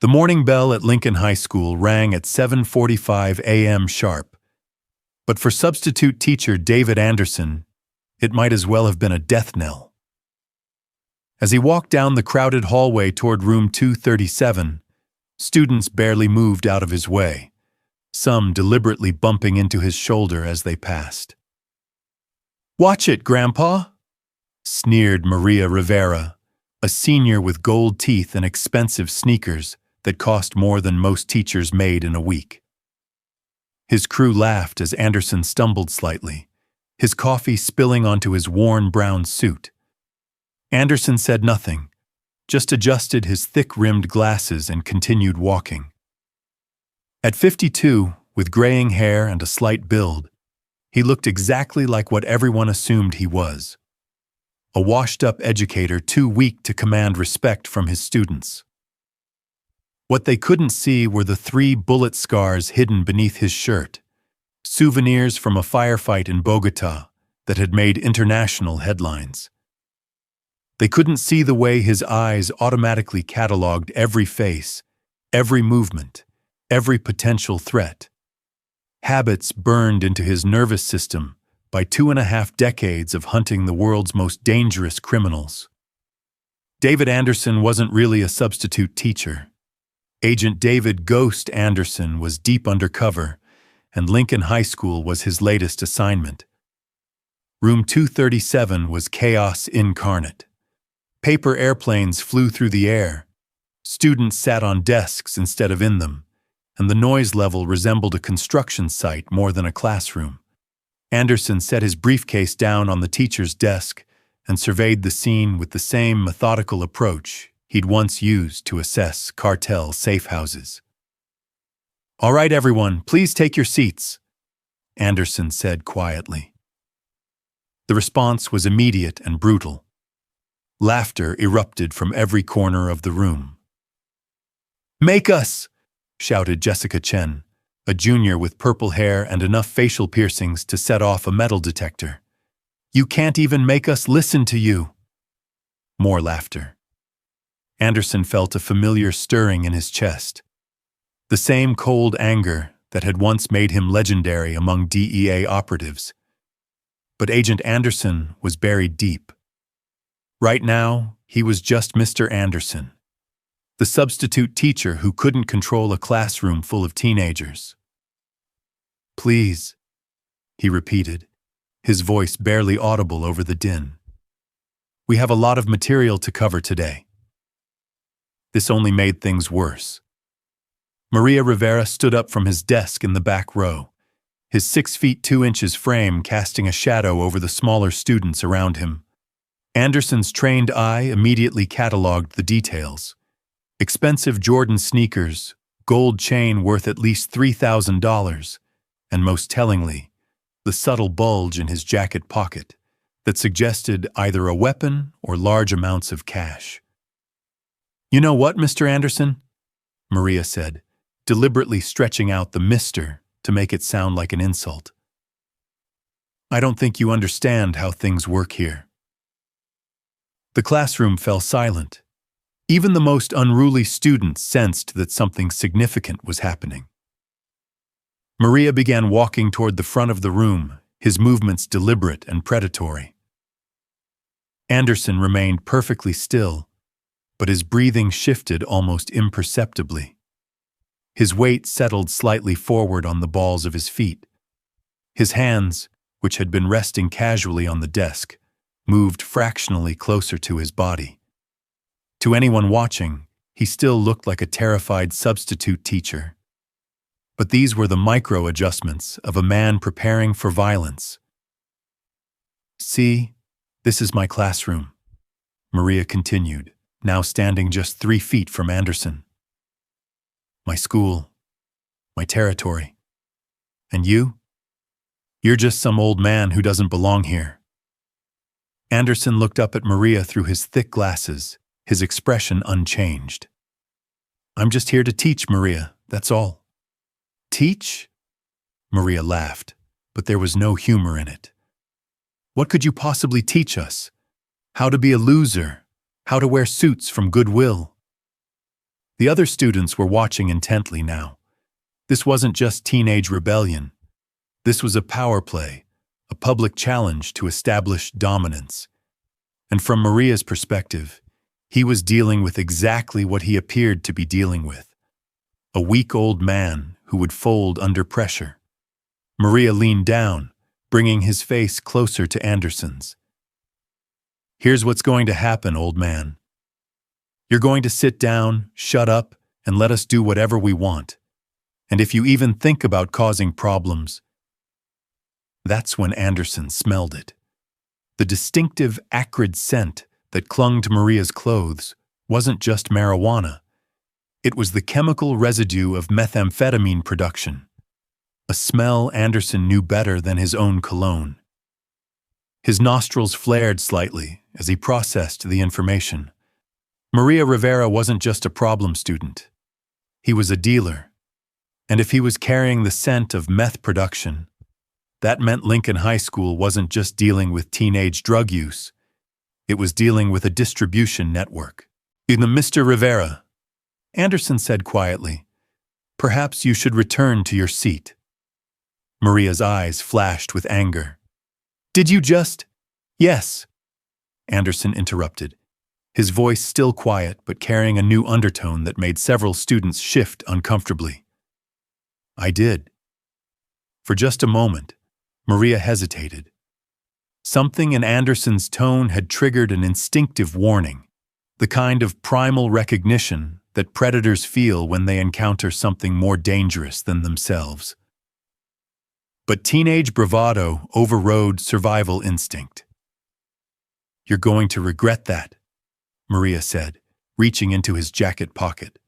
The morning bell at Lincoln High School rang at 7:45 a.m. sharp, but for substitute teacher David Anderson, it might as well have been a death knell. As he walked down the crowded hallway toward room 237, students barely moved out of his way, some deliberately bumping into his shoulder as they passed. "Watch it, Grandpa," sneered Maria Rivera, a senior with gold teeth and expensive sneakers that cost more than most teachers made in a week. His crew laughed as Anderson stumbled slightly, his coffee spilling onto his worn brown suit. Anderson said nothing, just adjusted his thick-rimmed glasses and continued walking. At 52, with graying hair and a slight build, he looked exactly like what everyone assumed he was: a washed-up educator too weak to command respect from his students. What they couldn't see were the 3 bullet scars hidden beneath his shirt, souvenirs from a firefight in Bogota that had made international headlines. They couldn't see the way his eyes automatically cataloged every face, every movement, every potential threat. Habits burned into his nervous system by 2.5 decades of hunting the world's most dangerous criminals. David Anderson wasn't really a substitute teacher. Agent David "Ghost" Anderson was deep undercover, and Lincoln High School was his latest assignment. Room 237 was chaos incarnate. Paper airplanes flew through the air. Students sat on desks instead of in them, and the noise level resembled a construction site more than a classroom. Anderson set his briefcase down on the teacher's desk and surveyed the scene with the same methodical approach he'd once used to assess cartel safe houses. "All right, everyone, please take your seats," Anderson said quietly. The response was immediate and brutal. Laughter erupted from every corner of the room. "Make us!" shouted Jessica Chen, a junior with purple hair and enough facial piercings to set off a metal detector. "You can't even make us listen to you." More laughter. Anderson felt a familiar stirring in his chest, the same cold anger that had once made him legendary among DEA operatives. But Agent Anderson was buried deep. Right now, he was just Mr. Anderson, the substitute teacher who couldn't control a classroom full of teenagers. "Please," he repeated, his voice barely audible over the din. "We have a lot of material to cover today." This only made things worse. Maria Rivera stood up from his desk in the back row, his 6 feet 2 inches frame casting a shadow over the smaller students around him. Anderson's trained eye immediately cataloged the details. Expensive Jordan sneakers, gold chain worth at least $3,000, and most tellingly, the subtle bulge in his jacket pocket that suggested either a weapon or large amounts of cash. "You know what, Mr. Anderson?" Maria said, deliberately stretching out the "Mr." to make it sound like an insult. "I don't think you understand how things work here." The classroom fell silent. Even the most unruly students sensed that something significant was happening. Maria began walking toward the front of the room, his movements deliberate and predatory. Anderson remained perfectly still, but his breathing shifted almost imperceptibly. His weight settled slightly forward on the balls of his feet. His hands, which had been resting casually on the desk, moved fractionally closer to his body. To anyone watching, he still looked like a terrified substitute teacher. But these were the micro-adjustments of a man preparing for violence. "See, this is my classroom," Maria continued, now standing just 3 feet from Anderson. "My school, my territory. And you? You're just some old man who doesn't belong here." Anderson looked up at Maria through his thick glasses, his expression unchanged. "I'm just here to teach, Maria, that's all." "Teach?" Maria laughed, but there was no humor in it. "What could you possibly teach us? How to be a loser? How to wear suits from Goodwill?" The other students were watching intently now. This wasn't just teenage rebellion. This was a power play, a public challenge to establish dominance. And from Maria's perspective, he was dealing with exactly what he appeared to be dealing with: a weak old man who would fold under pressure. Maria leaned down, bringing his face closer to Anderson's. "Here's what's going to happen, old man. You're going to sit down, shut up, and let us do whatever we want. And if you even think about causing problems..." That's when Anderson smelled it. The distinctive, acrid scent that clung to Maria's clothes wasn't just marijuana. It was the chemical residue of methamphetamine production, a smell Anderson knew better than his own cologne. His nostrils flared slightly as he processed the information. Maria Rivera wasn't just a problem student. He was a dealer. And if he was carrying the scent of meth production, that meant Lincoln High School wasn't just dealing with teenage drug use. It was dealing with a distribution network. "Mr. Rivera," Anderson said quietly, "perhaps you should return to your seat." Maria's eyes flashed with anger. "Did you just..." "Yes," Anderson interrupted, his voice still quiet but carrying a new undertone that made several students shift uncomfortably. "I did." For just a moment, Maria hesitated. Something in Anderson's tone had triggered an instinctive warning, the kind of primal recognition that predators feel when they encounter something more dangerous than themselves. But teenage bravado overrode survival instinct. "You're going to regret that," Maria said, reaching into his jacket pocket.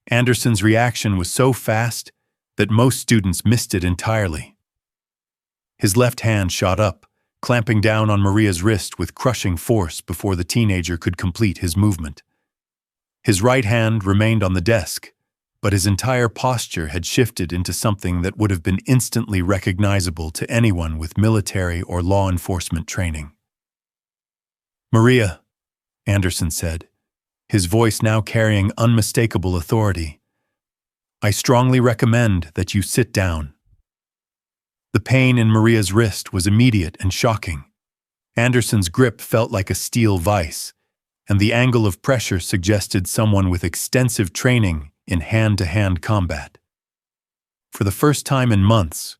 Anderson's reaction was so fast that most students missed it entirely. His left hand shot up, clamping down on Maria's wrist with crushing force before the teenager could complete his movement. His right hand remained on the desk, but his entire posture had shifted into something that would have been instantly recognizable to anyone with military or law enforcement training. "Maria," Anderson said, his voice now carrying unmistakable authority, "I strongly recommend that you sit down." The pain in Maria's wrist was immediate and shocking. Anderson's grip felt like a steel vise, and the angle of pressure suggested someone with extensive training in hand-to-hand combat. For the first time in months,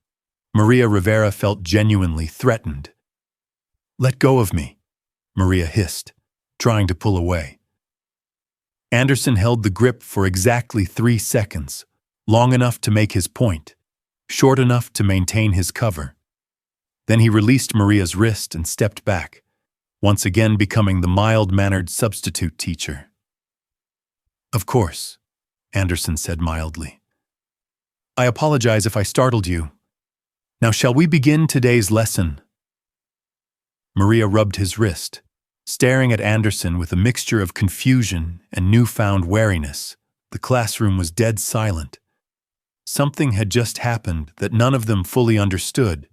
Maria Rivera felt genuinely threatened. "Let go of me," Maria hissed, trying to pull away. Anderson held the grip for exactly 3 seconds, long enough to make his point, short enough to maintain his cover. Then he released Maria's wrist and stepped back, once again becoming the mild-mannered substitute teacher. "Of course," Anderson said mildly. "I apologize if I startled you. Now shall we begin today's lesson?" Maria rubbed his wrist, staring at Anderson with a mixture of confusion and newfound wariness. The classroom was dead silent. Something had just happened that none of them fully understood,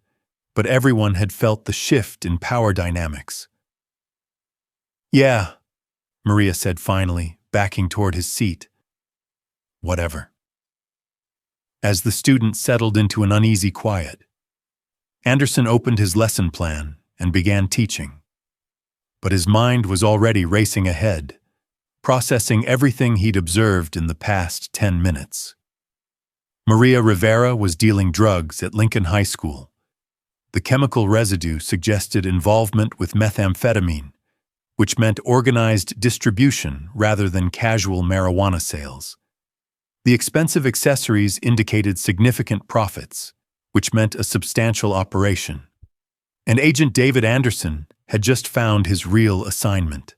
but everyone had felt the shift in power dynamics. "Yeah," Maria said finally, backing toward his seat. "Whatever." As the student settled into an uneasy quiet, Anderson opened his lesson plan and began teaching. But his mind was already racing ahead, processing everything he'd observed in the past 10 minutes. Maria Rivera was dealing drugs at Lincoln High School. The chemical residue suggested involvement with methamphetamine, which meant organized distribution rather than casual marijuana sales. The expensive accessories indicated significant profits, which meant a substantial operation. And Agent David Anderson had just found his real assignment.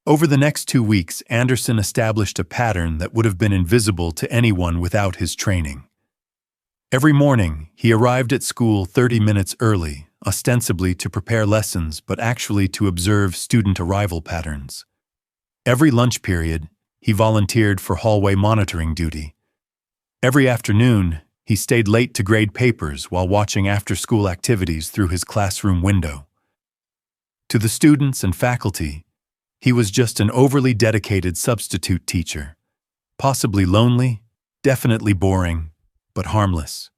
Over the next 2 weeks, Anderson established a pattern that would have been invisible to anyone without his training. Every morning, he arrived at school 30 minutes early, ostensibly to prepare lessons but actually to observe student arrival patterns. Every lunch period, he volunteered for hallway monitoring duty. Every afternoon, he stayed late to grade papers while watching after-school activities through his classroom window. To the students and faculty, He was just an overly dedicated substitute teacher, possibly lonely, definitely boring, but harmless.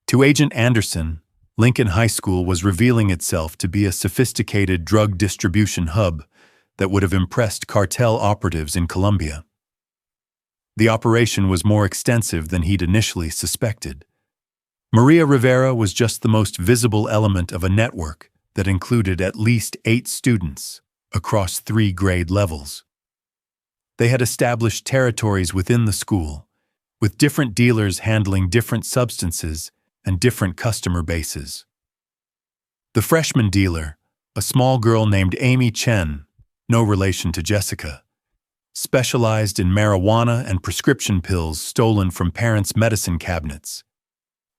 To Agent Anderson, Lincoln High School was revealing itself to be a sophisticated drug distribution hub that would have impressed cartel operatives in Colombia. The operation was more extensive than he'd initially suspected. Maria Rivera was just the most visible element of a network that included at least 8 students across 3 grade levels. They had established territories within the school, with different dealers handling different substances and different customer bases. The freshman dealer, a small girl named Amy Chen, no relation to Jessica, specialized in marijuana and prescription pills stolen from parents' medicine cabinets.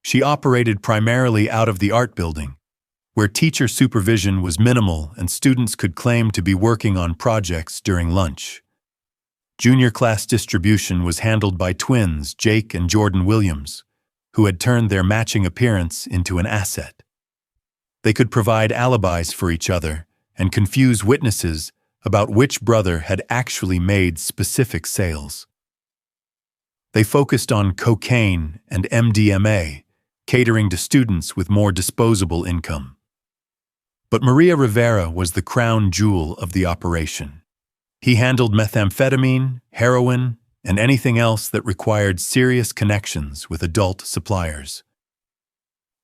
She operated primarily out of the art building, where teacher supervision was minimal and students could claim to be working on projects during lunch. Junior class distribution was handled by twins Jake and Jordan Williams, who had turned their matching appearance into an asset. They could provide alibis for each other and confuse witnesses about which brother had actually made specific sales. They focused on cocaine and MDMA, catering to students with more disposable income. But Maria Rivera was the crown jewel of the operation. He handled methamphetamine, heroin, and anything else that required serious connections with adult suppliers.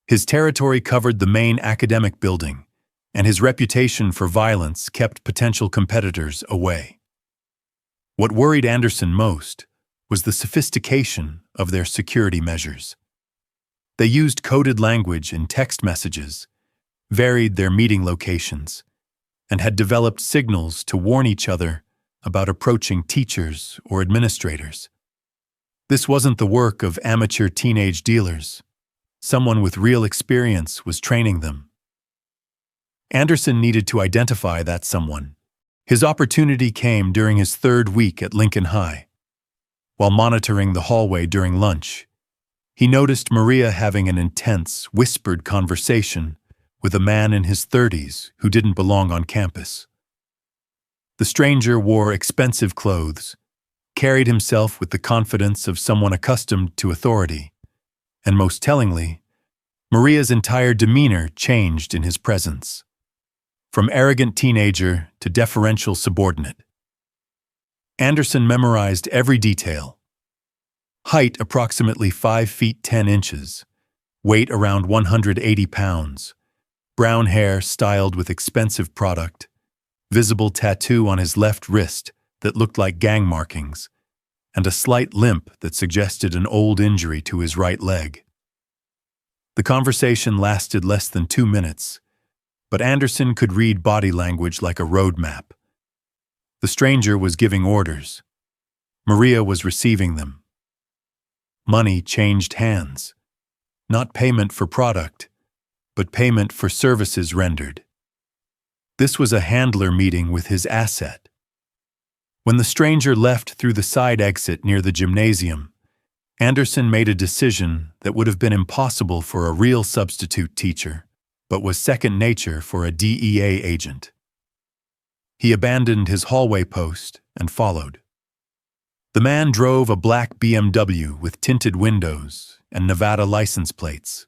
His territory covered the main academic building, and his reputation for violence kept potential competitors away. What worried Anderson most was the sophistication of their security measures. They used coded language in text messages, varied their meeting locations, and had developed signals to warn each other about approaching teachers or administrators. This wasn't the work of amateur teenage dealers. Someone with real experience was training them. Anderson needed to identify that someone. His opportunity came during his 3rd week at Lincoln High. While monitoring the hallway during lunch, he noticed Maria having an intense, whispered conversation with a man in his 30s who didn't belong on campus. The stranger wore expensive clothes, carried himself with the confidence of someone accustomed to authority, and most tellingly, Maria's entire demeanor changed in his presence, from arrogant teenager to deferential subordinate. Anderson memorized every detail. Height approximately 5 feet 10 inches, weight around 180 pounds, brown hair styled with expensive product, visible tattoo on his left wrist that looked like gang markings, and a slight limp that suggested an old injury to his right leg. The conversation lasted less than 2 minutes, but Anderson could read body language like a road map. The stranger was giving orders. Maria was receiving them. Money changed hands. Not payment for product, but payment for services rendered. This was a handler meeting with his asset. When the stranger left through the side exit near the gymnasium, Anderson made a decision that would have been impossible for a real substitute teacher, but was second nature for a DEA agent. He abandoned his hallway post and followed. The man drove a black BMW with tinted windows and Nevada license plates,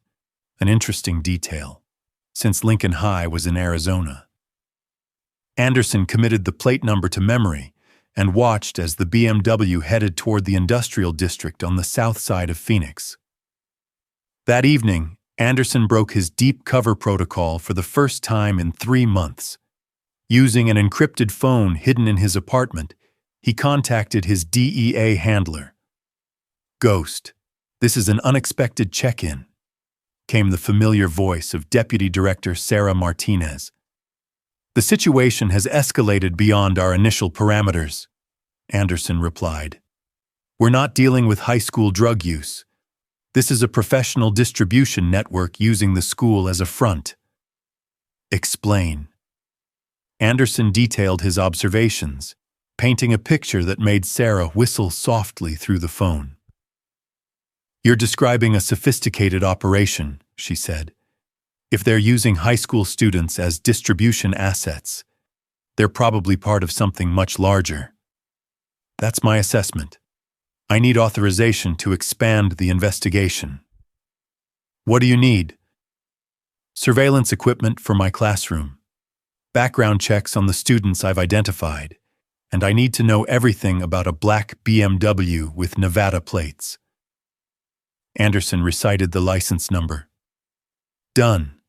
an interesting detail, since Lincoln High was in Arizona. Anderson committed the plate number to memory and watched as the BMW headed toward the industrial district on the south side of Phoenix. That evening, Anderson broke his deep cover protocol for the first time in 3 months. Using an encrypted phone hidden in his apartment, he contacted his DEA handler. "Ghost, this is an unexpected check-in," came the familiar voice of Deputy Director Sarah Martinez. "The situation has escalated beyond our initial parameters," Anderson replied. "We're not dealing with high school drug use. This is a professional distribution network using the school as a front." "Explain." Anderson detailed his observations, painting a picture that made Sarah whistle softly through the phone. "You're describing a sophisticated operation," she said. "If they're using high school students as distribution assets, They're probably part of something much larger. That's my assessment. I need authorization to expand the investigation. What do you need? Surveillance equipment for my classroom, background checks on the students I've identified, and I need to know everything about a black BMW with Nevada plates. Anderson recited the license number. Done.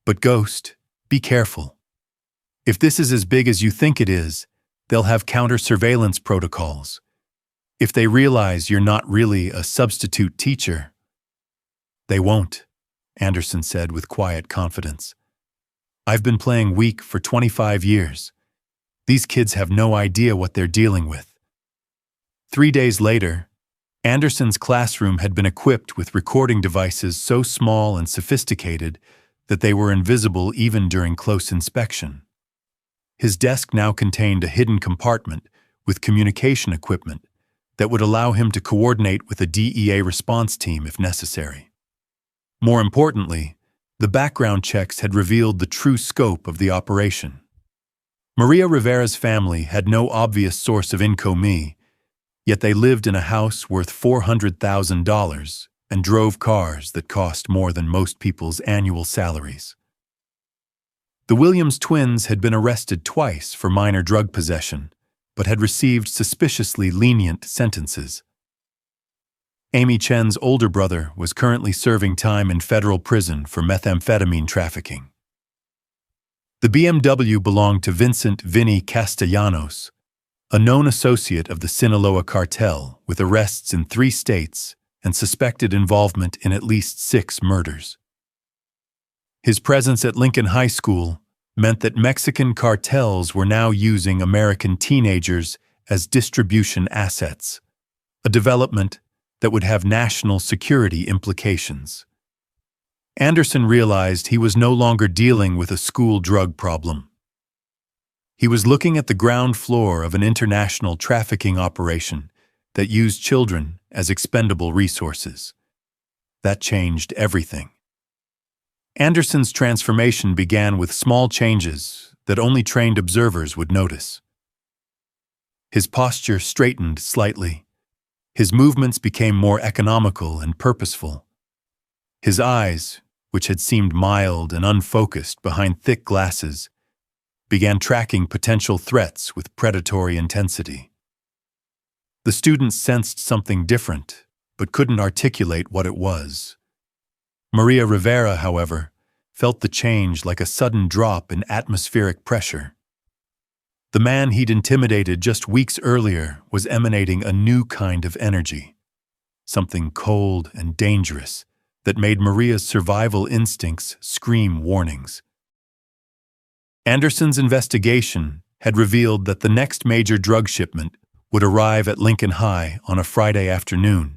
But Ghost, be careful. If this is as big as you think it is, they'll have counter-surveillance protocols. If they realize you're not really a substitute teacher, they won't, Anderson said with quiet confidence. I've been playing weak for 25 years. These kids have no idea what they're dealing with. 3 days later, Anderson's classroom had been equipped with recording devices so small and sophisticated that they were invisible even during close inspection. His desk now contained a hidden compartment with communication equipment that would allow him to coordinate with a DEA response team if necessary. More importantly, the background checks had revealed the true scope of the operation. Maria Rivera's family had no obvious source of income, yet they lived in a house worth $400,000 and drove cars that cost more than most people's annual salaries. The Williams twins had been arrested twice for minor drug possession, but had received suspiciously lenient sentences. Amy Chen's older brother was currently serving time in federal prison for methamphetamine trafficking. The BMW belonged to Vincent "Vinny" Castellanos, a known associate of the Sinaloa cartel with arrests in 3 states and suspected involvement in at least 6 murders. His presence at Lincoln High School meant that Mexican cartels were now using American teenagers as distribution assets, a development that would have national security implications. Anderson realized he was no longer dealing with a school drug problem. He was looking at the ground floor of an international trafficking operation that used children as expendable resources. That changed everything. Anderson's transformation began with small changes that only trained observers would notice. His posture straightened slightly. His movements became more economical and purposeful. His eyes, which had seemed mild and unfocused behind thick glasses, began tracking potential threats with predatory intensity. The students sensed something different, but couldn't articulate what it was. Maria Rivera, however, felt the change like a sudden drop in atmospheric pressure. The man he'd intimidated just weeks earlier was emanating a new kind of energy, something cold and dangerous that made Maria's survival instincts scream warnings. Anderson's investigation had revealed that the next major drug shipment would arrive at Lincoln High on a Friday afternoon,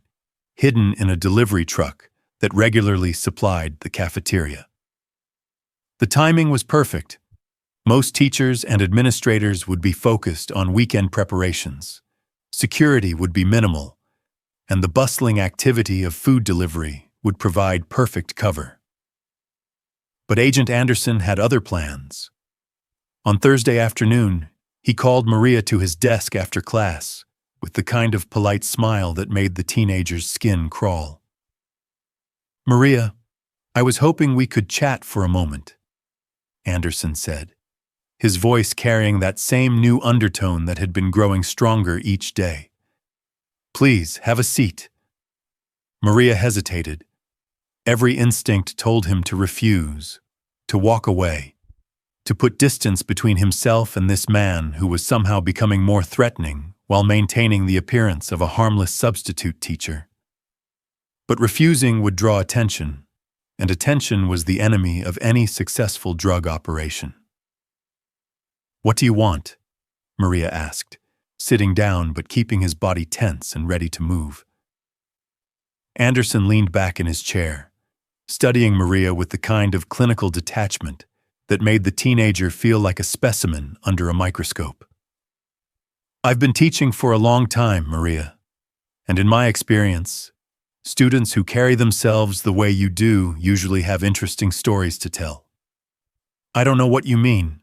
hidden in a delivery truck that regularly supplied the cafeteria. The timing was perfect. Most teachers and administrators would be focused on weekend preparations. Security would be minimal, and the bustling activity of food delivery would provide perfect cover. But Agent Anderson had other plans. On Thursday afternoon, he called Maria to his desk after class, with the kind of polite smile that made the teenager's skin crawl. "Maria, I was hoping we could chat for a moment," Anderson said, his voice carrying that same new undertone that had been growing stronger each day. "Please, have a seat." Maria hesitated. Every instinct told him to refuse, to walk away, to put distance between himself and this man who was somehow becoming more threatening while maintaining the appearance of a harmless substitute teacher. But refusing would draw attention, and attention was the enemy of any successful drug operation. "What do you want?" Maria asked, sitting down but keeping his body tense and ready to move. Anderson leaned back in his chair, studying Maria with the kind of clinical detachment that made the teenager feel like a specimen under a microscope. "I've been teaching for a long time, Maria, and in my experience, students who carry themselves the way you do usually have interesting stories to tell." "I don't know what you mean."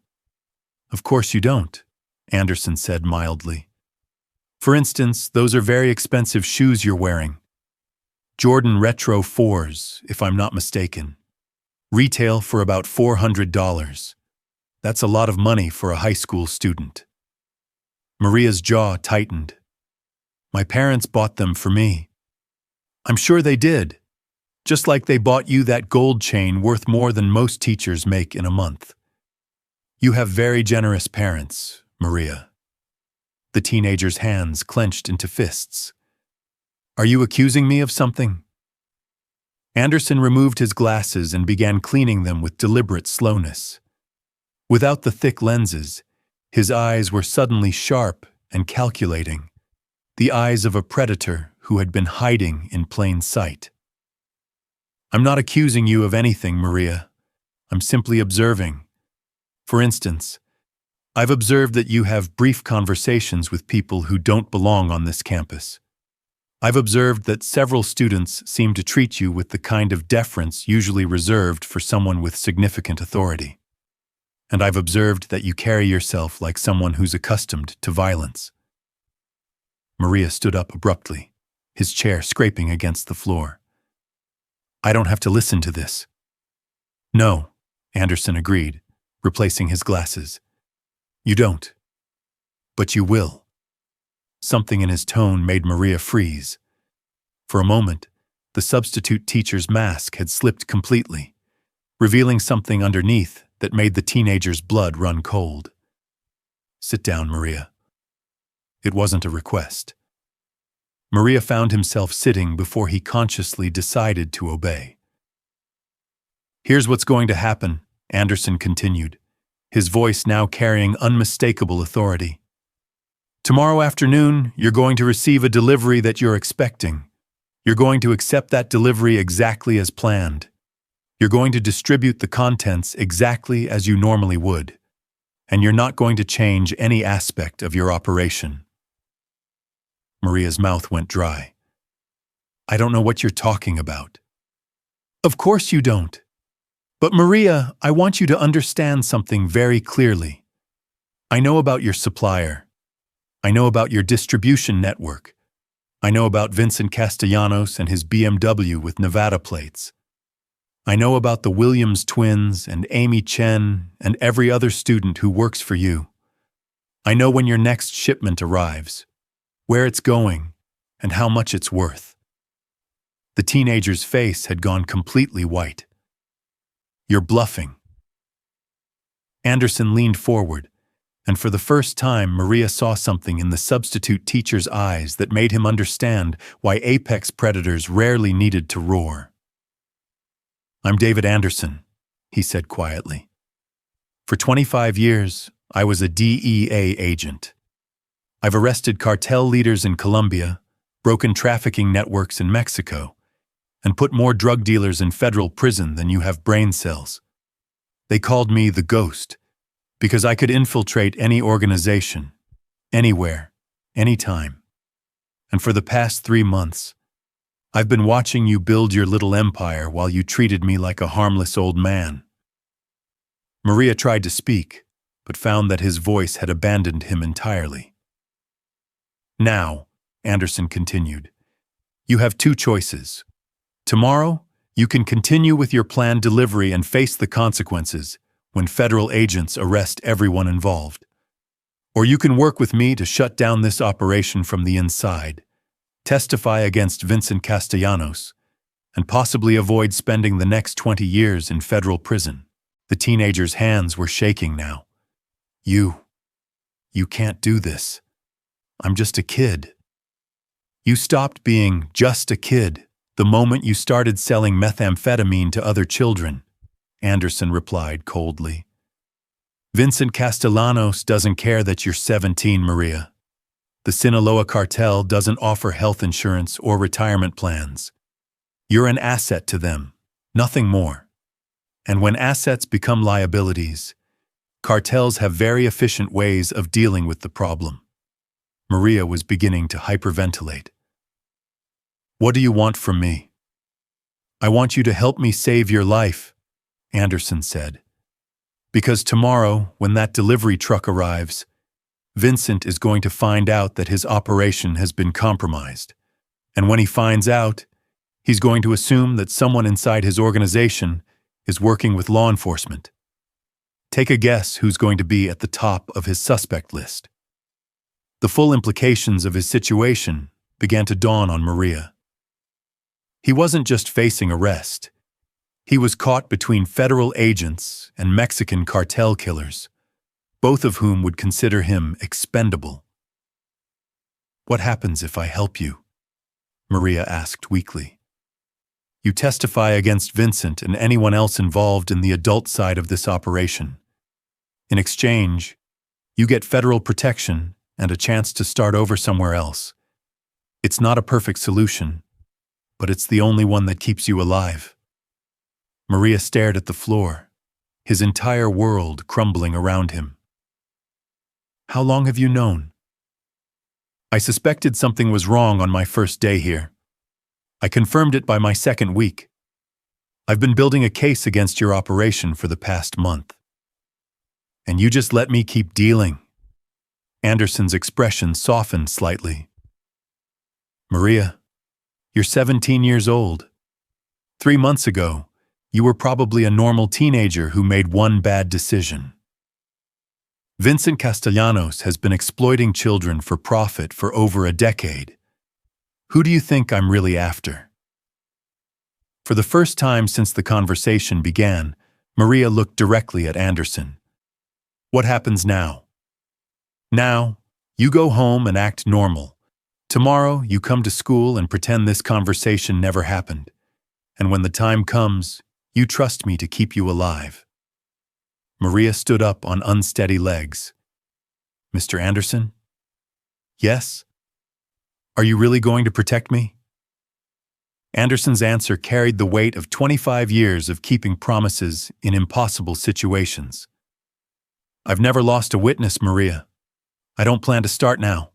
Of course you don't, Anderson said mildly. For instance, those are very expensive shoes you're wearing. Jordan Retro 4s, if I'm not mistaken. Retail for about $400. That's a lot of money for a high school student. Maria's jaw tightened. My parents bought them for me. I'm sure they did. Just like they bought you that gold chain worth more than most teachers make in a month. You have very generous parents, Maria. The teenager's hands clenched into fists. Are you accusing me of something? Anderson removed his glasses and began cleaning them with deliberate slowness. Without the thick lenses, his eyes were suddenly sharp and calculating, the eyes of a predator who had been hiding in plain sight. I'm not accusing you of anything, Maria. I'm simply observing. For instance, I've observed that you have brief conversations with people who don't belong on this campus. I've observed that several students seem to treat you with the kind of deference usually reserved for someone with significant authority. And I've observed that you carry yourself like someone who's accustomed to violence. Maria stood up abruptly, his chair scraping against the floor. I don't have to listen to this. No, Anderson agreed, replacing his glasses. You don't. But you will. Something in his tone made Maria freeze. For a moment, the substitute teacher's mask had slipped completely, revealing something underneath that made the teenager's blood run cold. Sit down, Maria. It wasn't a request. Maria found himself sitting before he consciously decided to obey. Here's what's going to happen, Anderson continued, his voice now carrying unmistakable authority. Tomorrow afternoon, you're going to receive a delivery that you're expecting. You're going to accept that delivery exactly as planned. You're going to distribute the contents exactly as you normally would. And you're not going to change any aspect of your operation. Maria's mouth went dry. I don't know what you're talking about. Of course you don't. But Maria, I want you to understand something very clearly. I know about your supplier. I know about your distribution network. I know about Vincent Castellanos and his BMW with Nevada plates. I know about the Williams twins and Amy Chen and every other student who works for you. I know when your next shipment arrives, where it's going, and how much it's worth. The teenager's face had gone completely white. You're bluffing. Anderson leaned forward, and for the first time Maria saw something in the substitute teacher's eyes that made him understand why apex predators rarely needed to roar. I'm David Anderson, he said quietly. For 25 years, I was a DEA agent. I've arrested cartel leaders in Colombia, broken trafficking networks in Mexico, and put more drug dealers in federal prison than you have brain cells. They called me the Ghost because I could infiltrate any organization, anywhere, anytime. And for the past 3 months, I've been watching you build your little empire while you treated me like a harmless old man. Maria tried to speak, but found that his voice had abandoned him entirely. Now, Anderson continued, you have 2 choices. Tomorrow, you can continue with your planned delivery and face the consequences when federal agents arrest everyone involved. Or you can work with me to shut down this operation from the inside, testify against Vincent Castellanos, and possibly avoid spending the next 20 years in federal prison. The teenager's hands were shaking now. You can't do this. I'm just a kid. You stopped being just a kid the moment you started selling methamphetamine to other children, Anderson replied coldly. Vincent Castellanos doesn't care that you're 17, Maria. The Sinaloa cartel doesn't offer health insurance or retirement plans. You're an asset to them, nothing more. And when assets become liabilities, cartels have very efficient ways of dealing with the problem. Maria was beginning to hyperventilate. What do you want from me? I want you to help me save your life, Anderson said. Because tomorrow, when that delivery truck arrives, Vincent is going to find out that his operation has been compromised. And when he finds out, he's going to assume that someone inside his organization is working with law enforcement. Take a guess who's going to be at the top of his suspect list. The full implications of his situation began to dawn on Maria. He wasn't just facing arrest. He was caught between federal agents and Mexican cartel killers, both of whom would consider him expendable. "What happens if I help you?" Maria asked weakly. "You testify against Vincent and anyone else involved in the adult side of this operation. In exchange, you get federal protection and a chance to start over somewhere else. It's not a perfect solution, but it's the only one that keeps you alive." Maria stared at the floor, his entire world crumbling around him. "How long have you known?" "I suspected something was wrong on my first day here. I confirmed it by my second week. I've been building a case against your operation for the past month. And you just let me keep dealing." Anderson's expression softened slightly. "Maria, you're 17 years old. 3 months ago, you were probably a normal teenager who made one bad decision. Vincent Castellanos has been exploiting children for profit for over a decade. Who do you think I'm really after?" For the first time since the conversation began, Maria looked directly at Anderson. "What happens now?" "Now, you go home and act normal. Tomorrow, you come to school and pretend this conversation never happened. And when the time comes, you trust me to keep you alive." Maria stood up on unsteady legs. "Mr. Anderson?" "Yes? Are you really going to protect me?" Anderson's answer carried the weight of 25 years of keeping promises in impossible situations. "I've never lost a witness, Maria. I don't plan to start now."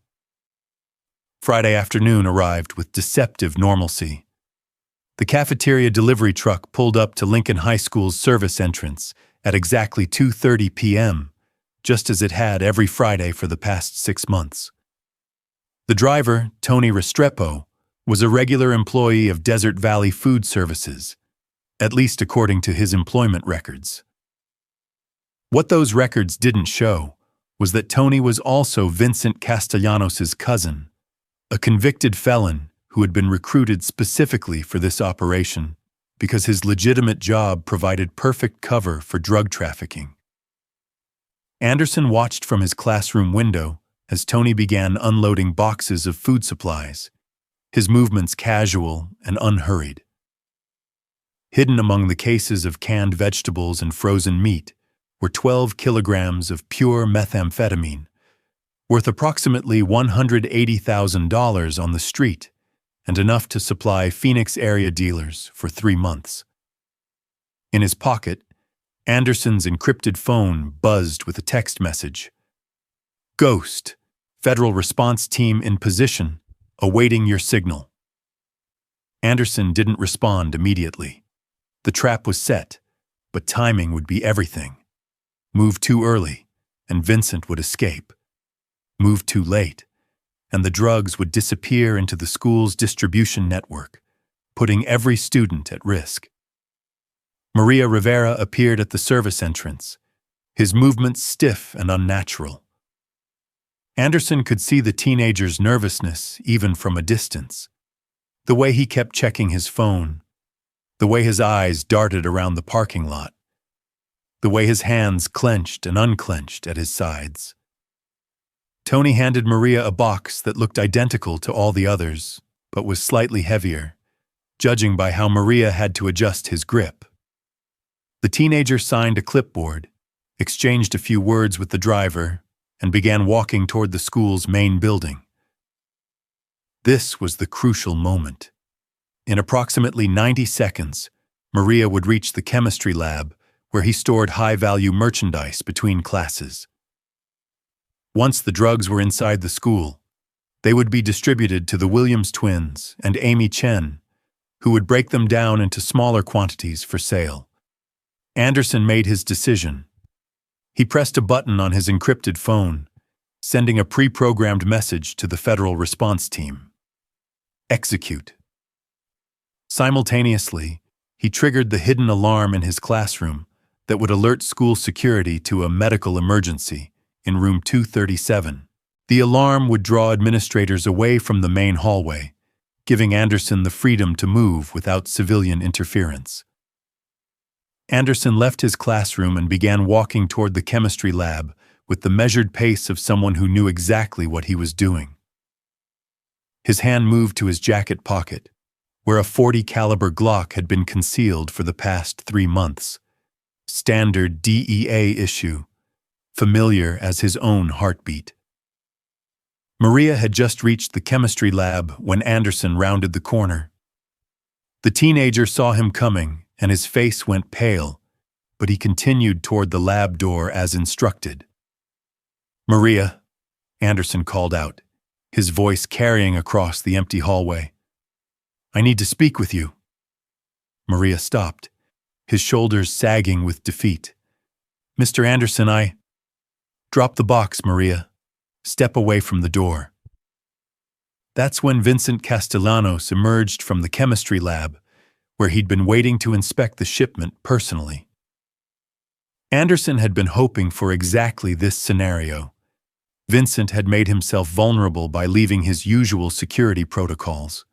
Friday afternoon arrived with deceptive normalcy. The cafeteria delivery truck pulled up to Lincoln High School's service entrance at exactly 2:30 p.m., just as it had every Friday for the past 6 months. The driver, Tony Restrepo, was a regular employee of Desert Valley Food Services, at least according to his employment records. What those records didn't show was that Tony was also Vincent Castellanos' cousin, a convicted felon who had been recruited specifically for this operation because his legitimate job provided perfect cover for drug trafficking. Anderson watched from his classroom window as Tony began unloading boxes of food supplies, his movements casual and unhurried. Hidden among the cases of canned vegetables and frozen meat were 12 kilograms of pure methamphetamine, worth approximately $180,000 on the street, and enough to supply Phoenix area dealers for 3 months. In his pocket, Anderson's encrypted phone buzzed with a text message. "Ghost, Federal Response Team in position, awaiting your signal." Anderson didn't respond immediately. The trap was set, but timing would be everything. Move too early, and Vincent would escape. Move too late, and the drugs would disappear into the school's distribution network, putting every student at risk. Maria Rivera appeared at the service entrance, his movements stiff and unnatural. Anderson could see the teenager's nervousness even from a distance. The way he kept checking his phone, the way his eyes darted around the parking lot, the way his hands clenched and unclenched at his sides. Tony handed Maria a box that looked identical to all the others, but was slightly heavier, judging by how Maria had to adjust his grip. The teenager signed a clipboard, exchanged a few words with the driver, and began walking toward the school's main building. This was the crucial moment. In approximately 90 seconds, Maria would reach the chemistry lab, where he stored high-value merchandise between classes. Once the drugs were inside the school, they would be distributed to the Williams twins and Amy Chen, who would break them down into smaller quantities for sale. Anderson made his decision, He pressed a button on his encrypted phone, sending a pre-programmed message to the federal response team. Execute. Simultaneously, he triggered the hidden alarm in his classroom that would alert school security to a medical emergency in room 237. The alarm would draw administrators away from the main hallway, giving Anderson the freedom to move without civilian interference. Anderson left his classroom and began walking toward the chemistry lab with the measured pace of someone who knew exactly what he was doing. His hand moved to his jacket pocket, where a .40 caliber Glock had been concealed for the past 3 months. Standard DEA issue, familiar as his own heartbeat. Maria had just reached the chemistry lab when Anderson rounded the corner. The teenager saw him coming, and his face went pale, but he continued toward the lab door as instructed. "Maria," Anderson called out, his voice carrying across the empty hallway. "I need to speak with you." Maria stopped, his shoulders sagging with defeat. "Mr. Anderson, I—" "Drop the box, Maria. Step away from the door." That's when Vincent Castellanos emerged from the chemistry lab, where he'd been waiting to inspect the shipment personally. Anderson had been hoping for exactly this scenario. Vincent had made himself vulnerable by leaving his usual security protocols.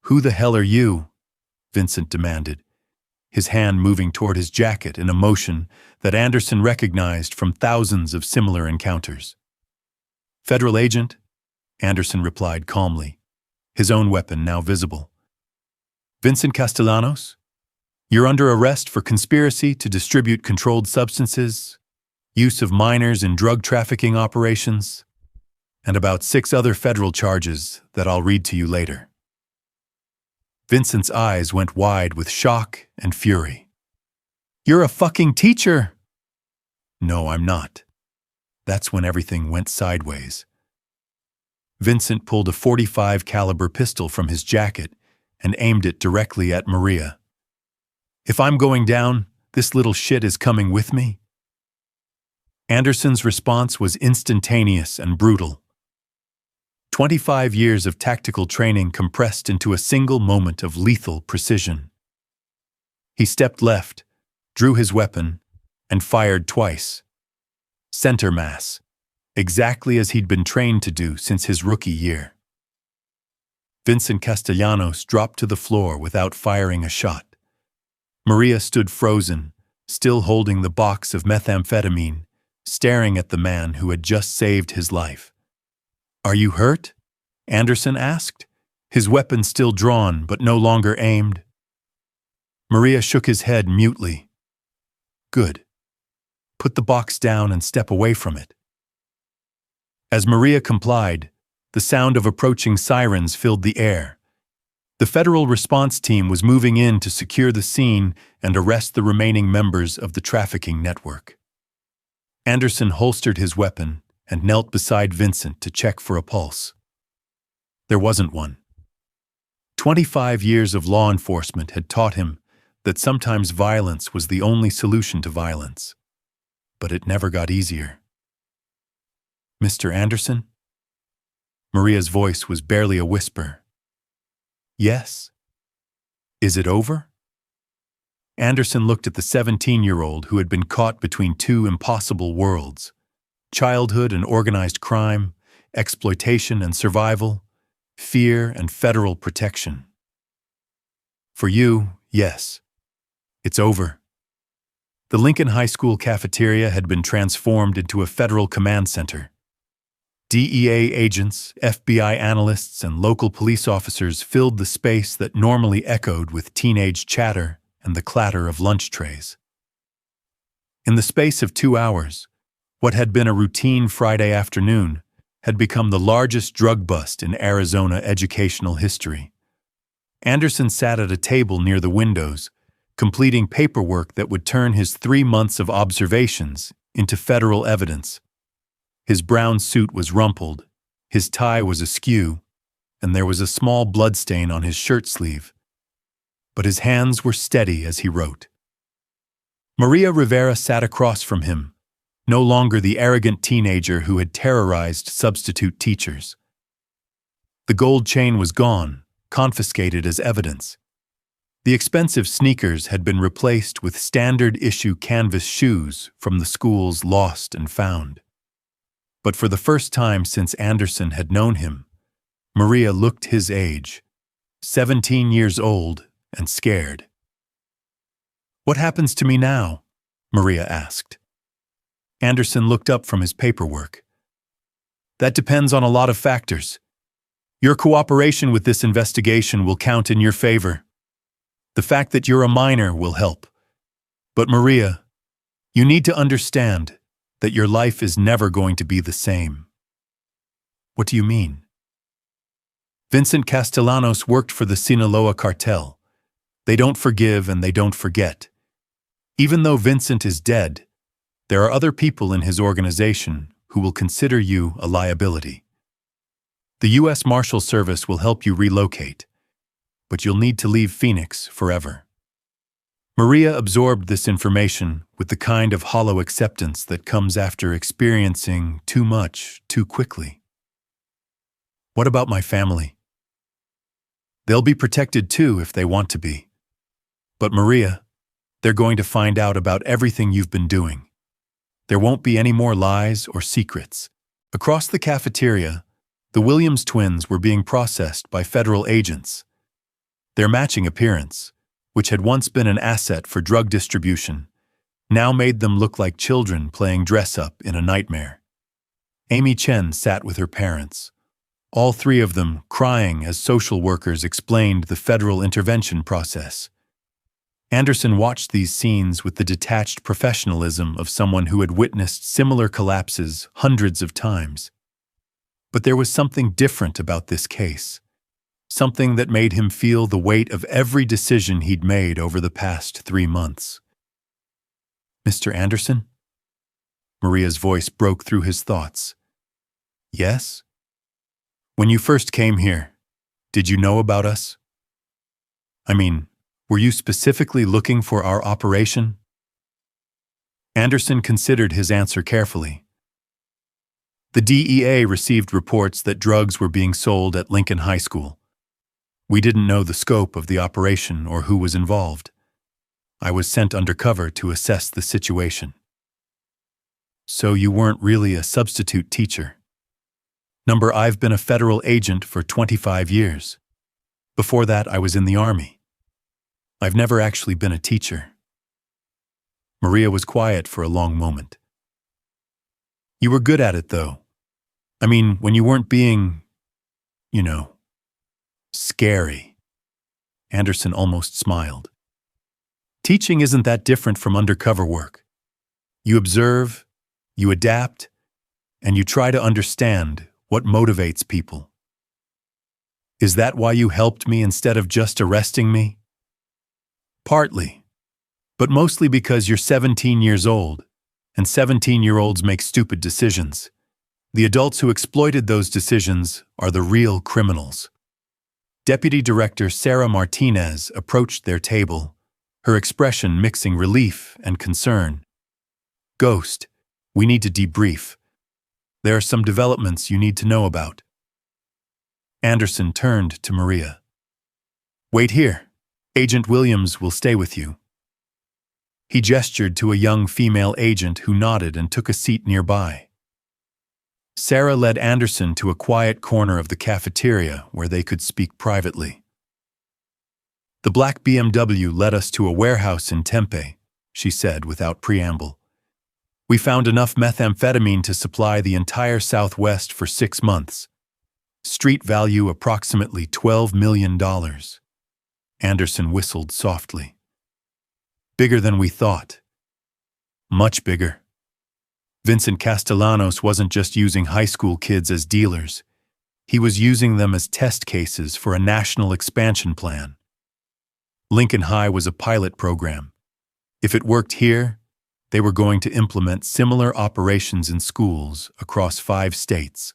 "Who the hell are you?" Vincent demanded, his hand moving toward his jacket in a motion that Anderson recognized from thousands of similar encounters. "Federal agent," Anderson replied calmly, his own weapon now visible. "Vincent Castellanos? You're under arrest for conspiracy to distribute controlled substances, use of minors in drug trafficking operations, and about 6 other federal charges that I'll read to you later." Vincent's eyes went wide with shock and fury. "You're a fucking teacher!" "No, I'm not." That's when everything went sideways. Vincent pulled a .45 caliber pistol from his jacket and aimed it directly at Maria. "If I'm going down, this little shit is coming with me." Anderson's response was instantaneous and brutal. 25 years of tactical training compressed into a single moment of lethal precision. He stepped left, drew his weapon, and fired twice. Center mass, exactly as he'd been trained to do since his rookie year. Vincent Castellanos dropped to the floor without firing a shot. Maria stood frozen, still holding the box of methamphetamine, staring at the man who had just saved his life. "Are you hurt?" Anderson asked, his weapon still drawn but no longer aimed. Maria shook his head mutely. "Good. Put the box down and step away from it." As Maria complied, the sound of approaching sirens filled the air. The federal response team was moving in to secure the scene and arrest the remaining members of the trafficking network. Anderson holstered his weapon and knelt beside Vincent to check for a pulse. There wasn't one. 25 years of law enforcement had taught him that sometimes violence was the only solution to violence. But it never got easier. "Mr. Anderson?" Maria's voice was barely a whisper. "Yes." "Is it over?" Anderson looked at the 17-year-old who had been caught between 2 impossible worlds: childhood and organized crime, exploitation and survival, fear and federal protection. "For you, yes. It's over." The Lincoln High School cafeteria had been transformed into a federal command center. DEA agents, FBI analysts, and local police officers filled the space that normally echoed with teenage chatter and the clatter of lunch trays. In the space of 2 hours, what had been a routine Friday afternoon had become the largest drug bust in Arizona educational history. Anderson sat at a table near the windows, completing paperwork that would turn his 3 months of observations into federal evidence. His brown suit was rumpled, his tie was askew, and there was a small bloodstain on his shirt sleeve. But his hands were steady as he wrote. Maria Rivera sat across from him, no longer the arrogant teenager who had terrorized substitute teachers. The gold chain was gone, confiscated as evidence. The expensive sneakers had been replaced with standard-issue canvas shoes from the school's lost and found. But for the first time since Anderson had known him, Maria looked his age, 17 years old and scared. "What happens to me now?" Maria asked. Anderson looked up from his paperwork. "That depends on a lot of factors. Your cooperation with this investigation will count in your favor. The fact that you're a minor will help. But Maria, you need to understand that your life is never going to be the same." "What do you mean?" "Vincent Castellanos worked for the Sinaloa cartel. They don't forgive and they don't forget. Even though Vincent is dead, there are other people in his organization who will consider you a liability. The U.S. Marshal Service will help you relocate, but you'll need to leave Phoenix forever." Maria absorbed this information with the kind of hollow acceptance that comes after experiencing too much too quickly. "What about my family?" "They'll be protected too if they want to be. But Maria, they're going to find out about everything you've been doing. There won't be any more lies or secrets." Across the cafeteria, the Williams twins were being processed by federal agents. Their matching appearance, which had once been an asset for drug distribution, now made them look like children playing dress-up in a nightmare. Amy Chen sat with her parents, all three of them crying as social workers explained the federal intervention process. Anderson watched these scenes with the detached professionalism of someone who had witnessed similar collapses hundreds of times. But there was something different about this case, something that made him feel the weight of every decision he'd made over the past 3 months. "Mr. Anderson?" Maria's voice broke through his thoughts. "Yes?" "When you first came here, did you know about us? I mean, were you specifically looking for our operation?" Anderson considered his answer carefully. "The DEA received reports that drugs were being sold at Lincoln High School. We didn't know the scope of the operation or who was involved. I was sent undercover to assess the situation." "So you weren't really a substitute teacher?" I've been a federal agent for 25 years. Before that, I was in the Army. I've never actually been a teacher." Maria was quiet for a long moment. "You were good at it, though. I mean, when you weren't being, scary." Anderson almost smiled. "Teaching isn't that different from undercover work. You observe, you adapt, and you try to understand what motivates people. Is that why you helped me instead of just arresting me?" "Partly, but mostly because you're 17 years old, and 17-year-olds make stupid decisions. The adults who exploited those decisions are the real criminals." Deputy Director Sarah Martinez approached their table, her expression mixing relief and concern. "Ghost, we need to debrief. There are some developments you need to know about." Anderson turned to Maria. "Wait here. Agent Williams will stay with you." He gestured to a young female agent who nodded and took a seat nearby. Sarah led Anderson to a quiet corner of the cafeteria where they could speak privately. "The black BMW led us to a warehouse in Tempe," she said without preamble. "We found enough methamphetamine to supply the entire Southwest for 6 months. Street value approximately $12 million. Anderson whistled softly. "Bigger than we thought. Much bigger." Vincent Castellanos wasn't just using high school kids as dealers. He was using them as test cases for a national expansion plan. Lincoln High was a pilot program. If it worked here, they were going to implement similar operations in schools across 5 states.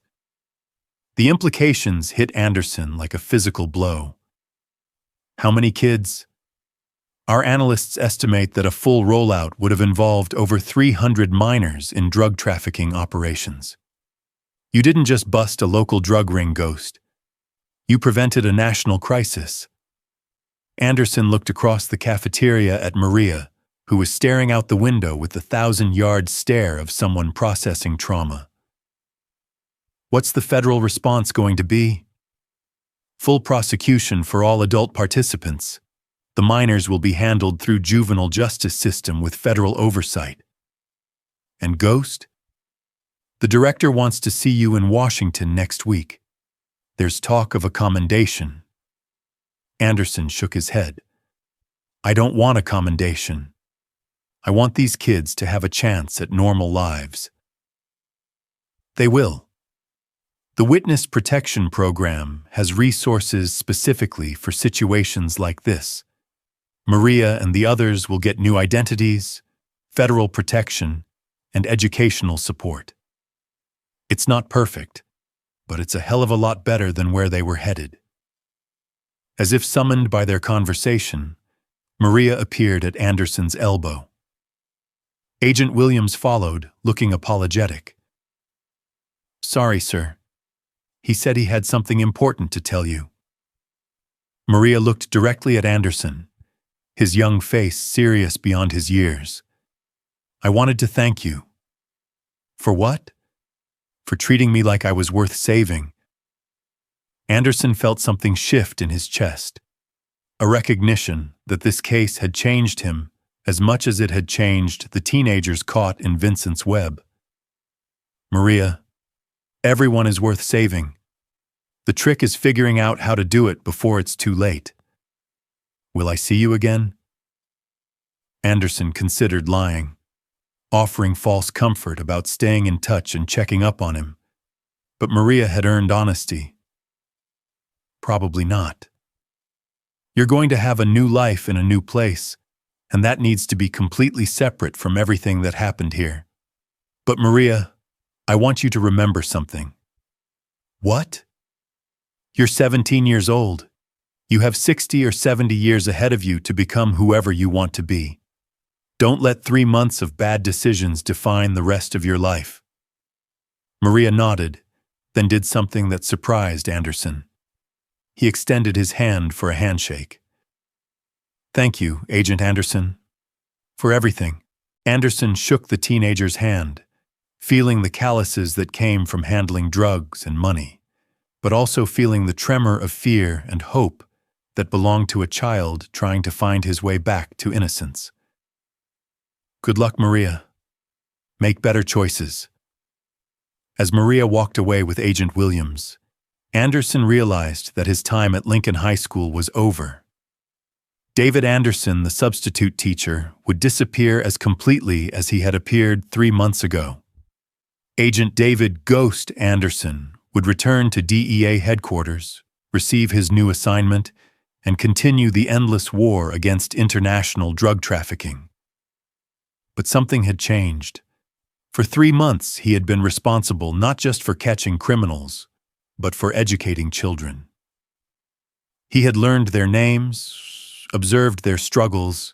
The implications hit Anderson like a physical blow. "How many kids?" Our analysts estimate that a full rollout would have involved over 300 minors in drug trafficking operations. You didn't just bust a local drug ring, Ghost. You prevented a national crisis. Anderson looked across the cafeteria at Maria, who was staring out the window with the 1,000-yard stare of someone processing trauma. What's the federal response going to be? Full prosecution for all adult participants. The minors will be handled through juvenile justice system with federal oversight. And Ghost? The director wants to see you in Washington next week. There's talk of a commendation. Anderson shook his head. I don't want a commendation. I want these kids to have a chance at normal lives. They will. The Witness Protection Program has resources specifically for situations like this. Maria and the others will get new identities, federal protection, and educational support. It's not perfect, but it's a hell of a lot better than where they were headed. As if summoned by their conversation, Maria appeared at Anderson's elbow. Agent Williams followed, looking apologetic. Sorry, sir. He said he had something important to tell you. Maria looked directly at Anderson, his young face serious beyond his years. I wanted to thank you. For what? For treating me like I was worth saving. Anderson felt something shift in his chest, a recognition that this case had changed him as much as it had changed the teenagers caught in Vincent's web. Maria, everyone is worth saving. The trick is figuring out how to do it before it's too late. Will I see you again? Anderson considered lying, offering false comfort about staying in touch and checking up on him. But Maria had earned honesty. Probably not. You're going to have a new life in a new place, and that needs to be completely separate from everything that happened here. But Maria, I want you to remember something. What? You're 17 years old. You have 60 or 70 years ahead of you to become whoever you want to be. Don't let 3 months of bad decisions define the rest of your life. Maria nodded, then did something that surprised Anderson. He extended his hand for a handshake. Thank you, Agent Anderson, for everything. Anderson shook the teenager's hand, feeling the calluses that came from handling drugs and money, but also feeling the tremor of fear and hope that belonged to a child trying to find his way back to innocence. Good luck, Maria. Make better choices. As Maria walked away with Agent Williams, Anderson realized that his time at Lincoln High School was over. David Anderson, the substitute teacher, would disappear as completely as he had appeared 3 months ago. Agent David "Ghost" Anderson would return to DEA headquarters, receive his new assignment, and continue the endless war against international drug trafficking. But something had changed. For 3 months, he had been responsible not just for catching criminals, but for educating children. He had learned their names, observed their struggles,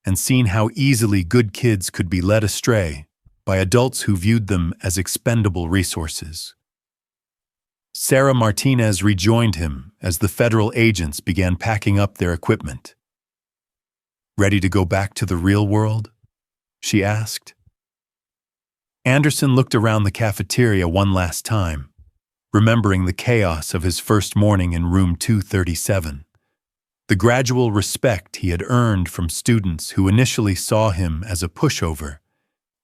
and seen how easily good kids could be led astray by adults who viewed them as expendable resources. Sarah Martinez rejoined him as the federal agents began packing up their equipment. Ready to go back to the real world? She asked. Anderson looked around the cafeteria one last time, remembering the chaos of his first morning in room 237, the gradual respect he had earned from students who initially saw him as a pushover,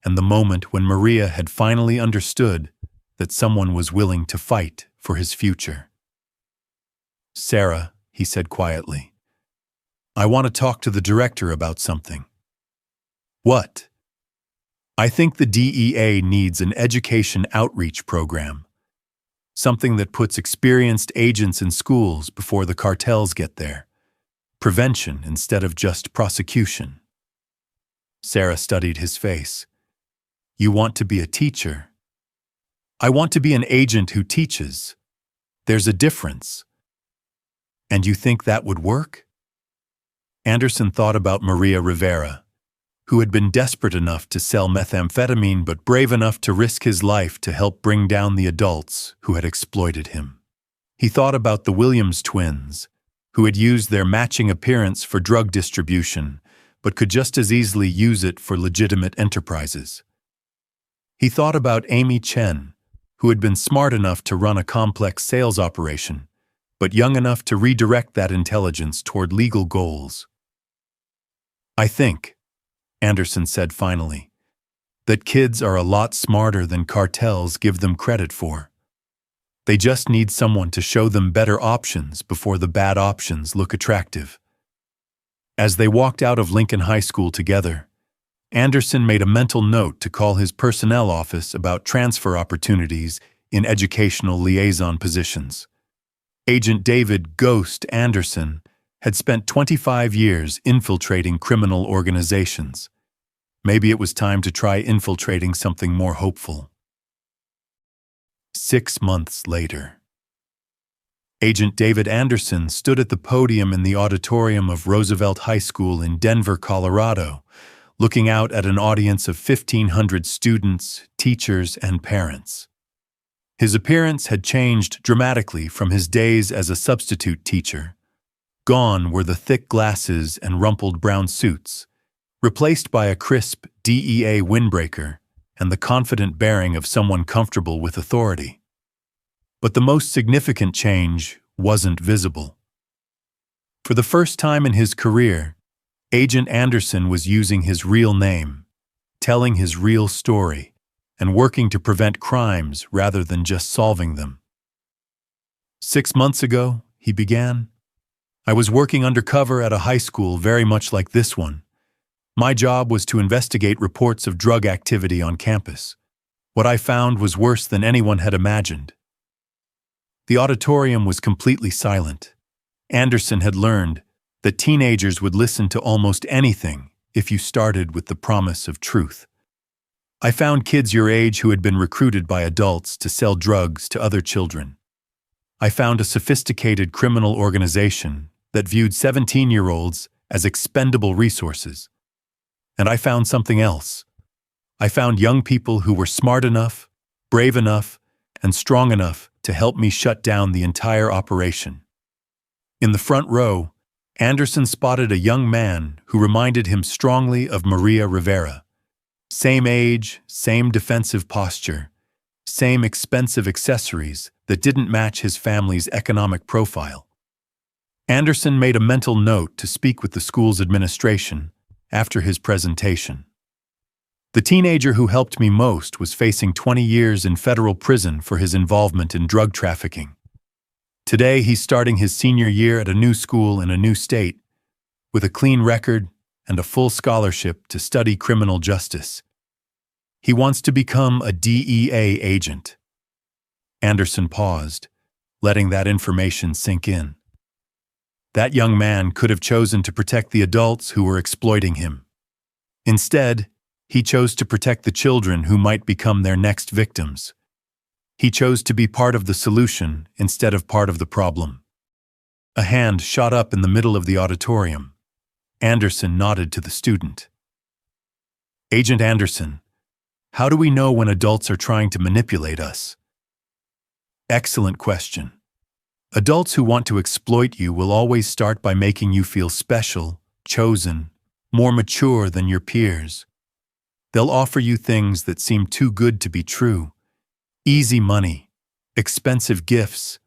and the moment when Maria had finally understood that someone was willing to fight for his future. Sarah, he said quietly, I want to talk to the director about something. What? I think the DEA needs an education outreach program, something that puts experienced agents in schools before the cartels get there. Prevention instead of just prosecution. Sarah studied his face. You want to be a teacher? I want to be an agent who teaches. There's a difference. And you think that would work? Anderson thought about Maria Rivera, who had been desperate enough to sell methamphetamine but brave enough to risk his life to help bring down the adults who had exploited him. He thought about the Williams twins, who had used their matching appearance for drug distribution, but could just as easily use it for legitimate enterprises. He thought about Amy Chen, who had been smart enough to run a complex sales operation, but young enough to redirect that intelligence toward legal goals. "I think," Anderson said finally, "that kids are a lot smarter than cartels give them credit for. They just need someone to show them better options before the bad options look attractive." As they walked out of Lincoln High School together, Anderson made a mental note to call his personnel office about transfer opportunities in educational liaison positions. Agent David "Ghost" Anderson had spent 25 years infiltrating criminal organizations. Maybe it was time to try infiltrating something more hopeful. 6 months later. Agent David Anderson stood at the podium in the auditorium of Roosevelt High School in Denver, Colorado, looking out at an audience of 1,500 students, teachers, and parents. His appearance had changed dramatically from his days as a substitute teacher. Gone were the thick glasses and rumpled brown suits, replaced by a crisp DEA windbreaker and the confident bearing of someone comfortable with authority. But the most significant change wasn't visible. For the first time in his career, Agent Anderson was using his real name, telling his real story, and working to prevent crimes rather than just solving them. "6 months ago," he began, "I was working undercover at a high school very much like this one. My job was to investigate reports of drug activity on campus. What I found was worse than anyone had imagined." The auditorium was completely silent. Anderson had learned that teenagers would listen to almost anything if you started with the promise of truth. "I found kids your age who had been recruited by adults to sell drugs to other children. I found a sophisticated criminal organization that viewed 17-year-olds as expendable resources. And I found something else. I found young people who were smart enough, brave enough, and strong enough to help me shut down the entire operation." In the front row, Anderson spotted a young man who reminded him strongly of Maria Rivera. Same age, same defensive posture, same expensive accessories that didn't match his family's economic profile. Anderson made a mental note to speak with the school's administration after his presentation. "The teenager who helped me most was facing 20 years in federal prison for his involvement in drug trafficking. Today, he's starting his senior year at a new school in a new state, with a clean record and a full scholarship to study criminal justice. He wants to become a DEA agent." Anderson paused, letting that information sink in. That young man could have chosen to protect the adults who were exploiting him. Instead, he chose to protect the children who might become their next victims. He chose to be part of the solution instead of part of the problem. A hand shot up in the middle of the auditorium. Anderson nodded to the student. "Agent Anderson, how do we know when adults are trying to manipulate us?" "Excellent question. Adults who want to exploit you will always start by making you feel special, chosen, more mature than your peers. They'll offer you things that seem too good to be true. Easy money, expensive gifts,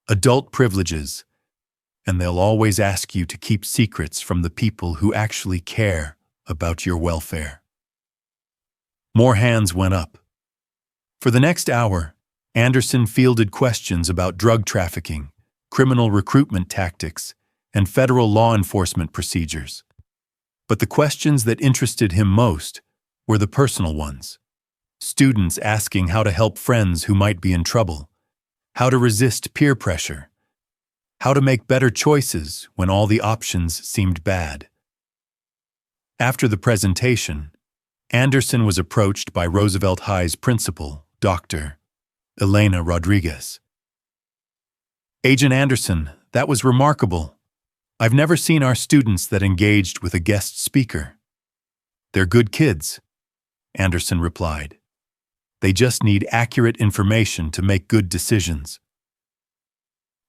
adult privileges, and they'll always ask you to keep secrets from the people who actually care about your welfare." More hands went up. For the next hour, Anderson fielded questions about drug trafficking, criminal recruitment tactics, and federal law enforcement procedures. But the questions that interested him most were the personal ones. Students asking how to help friends who might be in trouble, how to resist peer pressure, how to make better choices when all the options seemed bad. After the presentation, Anderson was approached by Roosevelt High's principal, Dr. Elena Rodriguez. "Agent Anderson, that was remarkable. I've never seen our students that engaged with a guest speaker. They're good kids, Anderson replied. They just need accurate information to make good decisions.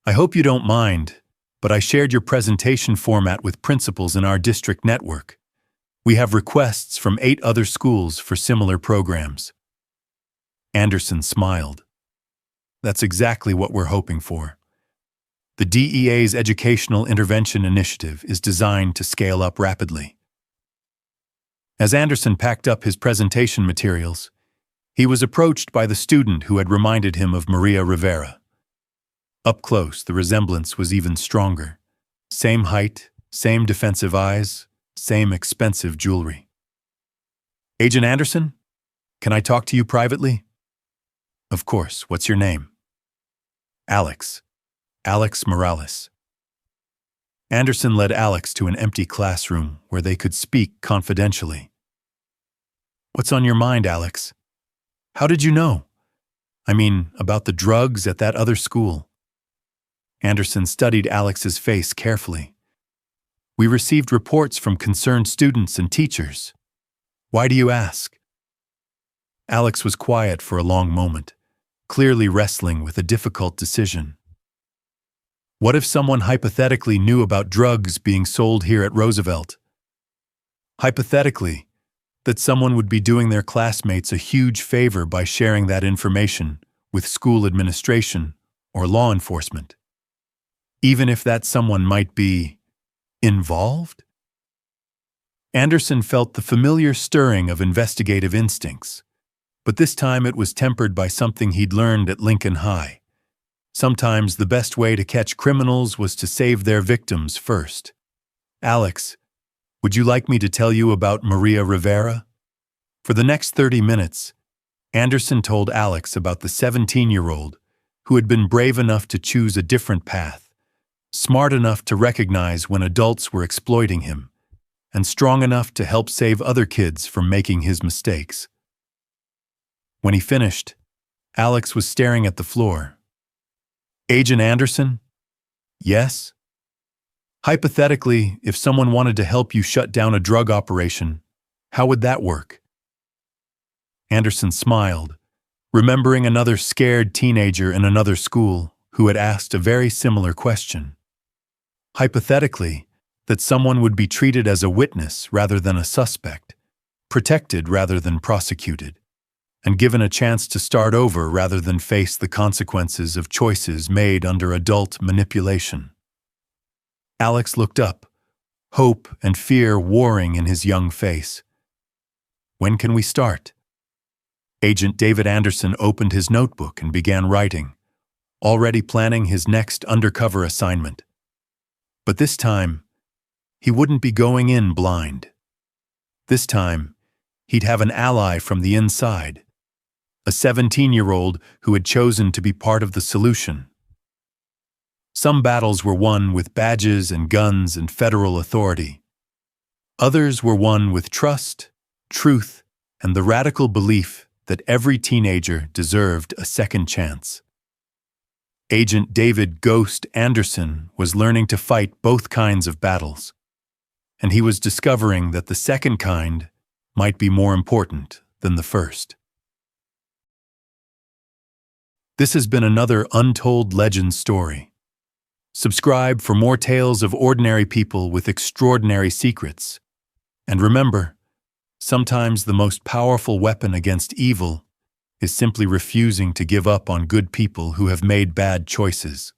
I hope you don't mind, but I shared your presentation format with principals in our district network. We have requests from 8 other schools for similar programs. Anderson smiled. That's exactly what we're hoping for. The DEA's Educational Intervention Initiative is designed to scale up rapidly. As Anderson packed up his presentation materials, he was approached by the student who had reminded him of Maria Rivera. Up close, the resemblance was even stronger. Same height, same defensive eyes, same expensive jewelry. Agent Anderson, can I talk to you privately? Of course, what's your name? Alex Morales. Anderson led Alex to an empty classroom where they could speak confidentially. What's on your mind, Alex? How did you know? I mean, about the drugs at that other school. Anderson studied Alex's face carefully. We received reports from concerned students and teachers. Why do you ask? Alex was quiet for a long moment, clearly wrestling with a difficult decision. What if someone hypothetically knew about drugs being sold here at Roosevelt? Hypothetically, that someone would be doing their classmates a huge favor by sharing that information with school administration or law enforcement. Even if that someone might be involved? Anderson felt the familiar stirring of investigative instincts, but this time it was tempered by something he'd learned at Lincoln High. Sometimes the best way to catch criminals was to save their victims first. Alex, would you like me to tell you about Maria Rivera? For the next 30 minutes, Anderson told Alex about the 17-year-old who had been brave enough to choose a different path, smart enough to recognize when adults were exploiting him, and strong enough to help save other kids from making his mistakes. When he finished, Alex was staring at the floor. Agent Anderson? Yes? Hypothetically, if someone wanted to help you shut down a drug operation, how would that work? Anderson smiled, remembering another scared teenager in another school who had asked a very similar question. Hypothetically, that someone would be treated as a witness rather than a suspect, protected rather than prosecuted, and given a chance to start over rather than face the consequences of choices made under adult manipulation. Alex looked up, hope and fear warring in his young face. When can we start? Agent David Anderson opened his notebook and began writing, already planning his next undercover assignment. But this time, he wouldn't be going in blind. This time, he'd have an ally from the inside, a 17-year-old who had chosen to be part of the solution. Some battles were won with badges and guns and federal authority. Others were won with trust, truth, and the radical belief that every teenager deserved a second chance. Agent David "Ghost" Anderson was learning to fight both kinds of battles, and he was discovering that the second kind might be more important than the first. This has been another Untold Legend story. Subscribe for more tales of ordinary people with extraordinary secrets. And remember, sometimes the most powerful weapon against evil is simply refusing to give up on good people who have made bad choices.